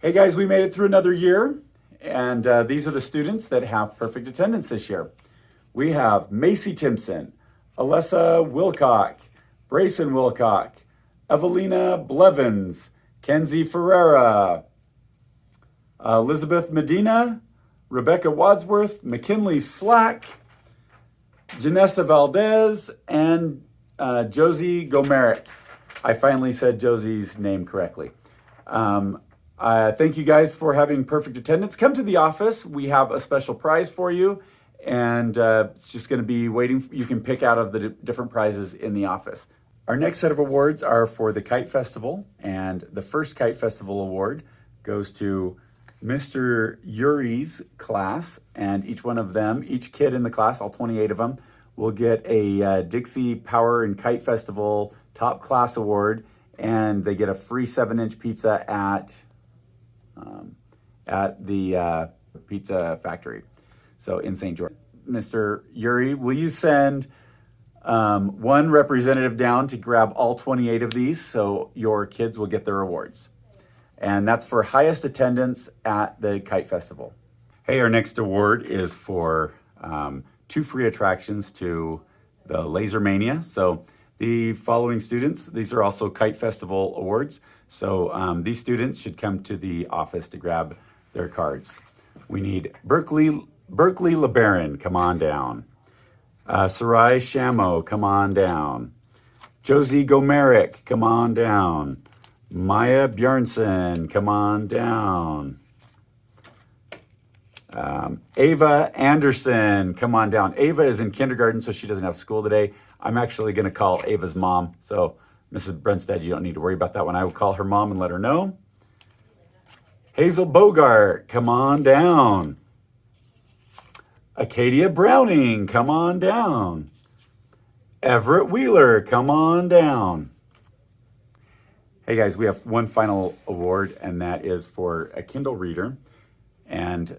Hey guys, we made it through another year, and these are the students that have perfect attendance this year. We have Macy Timpson, Alessa Wilcock, Brayson Wilcock, Evelina Blevins, Kenzie Ferreira, Elizabeth Medina, Rebecca Wadsworth, McKinley Slack, Janessa Valdez, and Josie Gomerick. I finally said Josie's name correctly. Thank you guys for having perfect attendance. Come to the office. We have a special prize for you, and it's just going to be waiting. You can pick out of the different prizes in the office. Our next set of awards are for the Kite Festival, and the first Kite Festival award goes to Mr. Yuri's class, and each one of them, each kid in the class, all 28 of them, will get a Dixie Power and Kite Festival Top Class Award, and they get a free 7-inch pizza at the pizza factory, so in St. George. Mr. Yuri, will you send one representative down to grab all 28 of these so your kids will get their awards? And that's for highest attendance at the Kite Festival. Hey, our next award is for 2 free attractions to the Laser Mania. So the following students, these are also Kite Festival awards. So these students should come to the office to grab their cards. We need Berkeley LeBaron, come on down. Sarai Shamo, come on down. Josie Gomerick, come on down. Maya Bjornson, come on down. Ava Anderson, come on down. Ava is in kindergarten, so she doesn't have school today. I'm actually going to call Ava's mom. So Mrs. Brunstad, you don't need to worry about that one. I will call her mom and let her know. Hazel Bogart, come on down. Acadia Browning, come on down. Everett Wheeler, come on down. Hey guys, we have one final award, and that is for a Kindle reader. And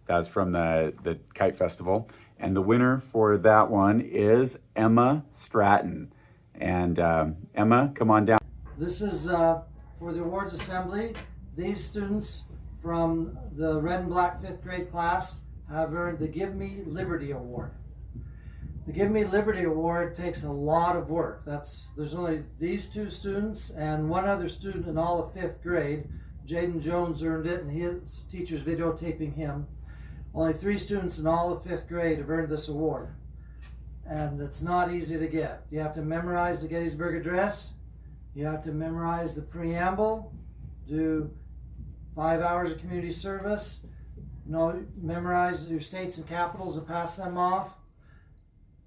that's from the Kite Festival. And the winner for that one is Emma Stratton. And Emma, come on down. This is for the awards assembly. These students from the red and black 5th grade class have earned the Give Me Liberty Award. The Give Me Liberty Award takes a lot of work. There's only these 2 students and one other student in all of 5th grade. Jaden Jones earned it, and his teacher's videotaping him. Only 3 students in all of 5th grade have earned this award. And it's not easy to get. You have to memorize the Gettysburg Address. You have to memorize the preamble, do 5 hours of community service, memorize your states and capitals and pass them off,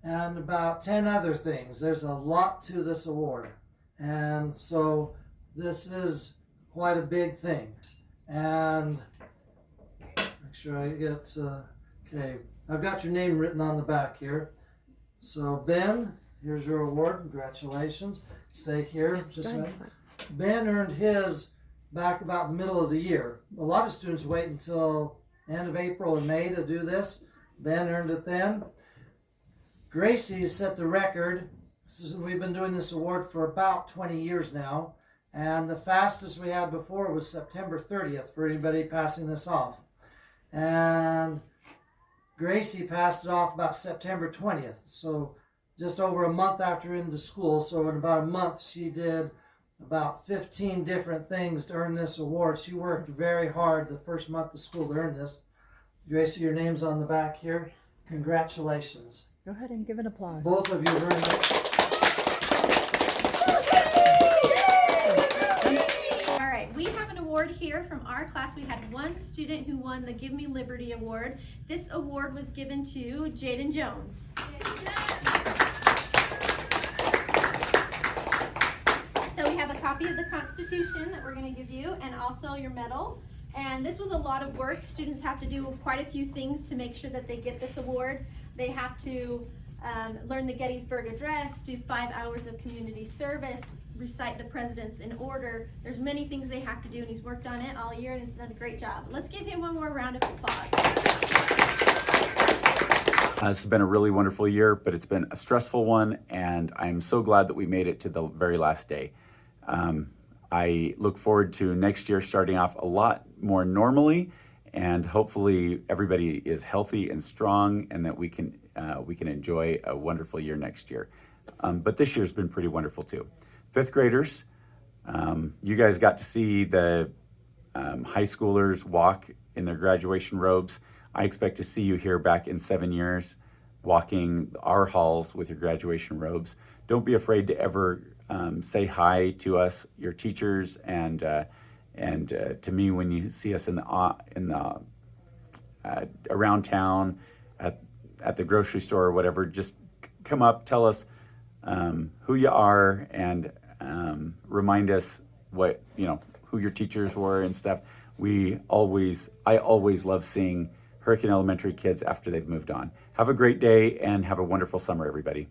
and about 10 other things. There's a lot to this award. And so this is quite a big thing. And make sure I get, okay, I've got your name written on the back here. So Ben, here's your award, congratulations. Stay here just a minute. Ben earned his back about the middle of the year. A lot of students wait until end of April or May to do this. Ben earned it then. Gracie set the record. We've been doing this award for about 20 years now. And the fastest we had before was September 30th for anybody passing this off. And Gracie passed it off about September 20th. So just over a month after into school. So in about a month, she did about 15 different things to earn this award. She worked very hard the first month of school to earn this. Gracie, your name's on the back here. Congratulations. Go ahead and give an applause. Both of you earned it. All right, we have an award here from our class. We had one student who won the Give Me Liberty Award. This award was given to Jaden Jones. So we have a copy of the Constitution that we're going to give you, and also your medal. And this was a lot of work. Students have to do quite a few things to make sure that they get this award. They have to learn the Gettysburg Address, do 5 hours of community service, recite the presidents in order. There's many things they have to do, and he's worked on it all year, and he's done a great job. Let's give him one more round of applause. This has been a really wonderful year, but it's been a stressful one, and I'm so glad that we made it to the very last day. I look forward to next year starting off a lot more normally, and hopefully everybody is healthy and strong, and that we can enjoy a wonderful year next year. But this year's been pretty wonderful too. Fifth graders, you guys got to see the high schoolers walk in their graduation robes. I expect to see you here back in 7 years, walking our halls with your graduation robes. Don't be afraid to ever say hi to us, your teachers, and to me when you see us in the around town, at the grocery store or whatever. Just come up, tell us who you are, and remind us who your teachers were and stuff. I always love seeing Hurricane Elementary kids after they've moved on. Have a great day and have a wonderful summer, everybody.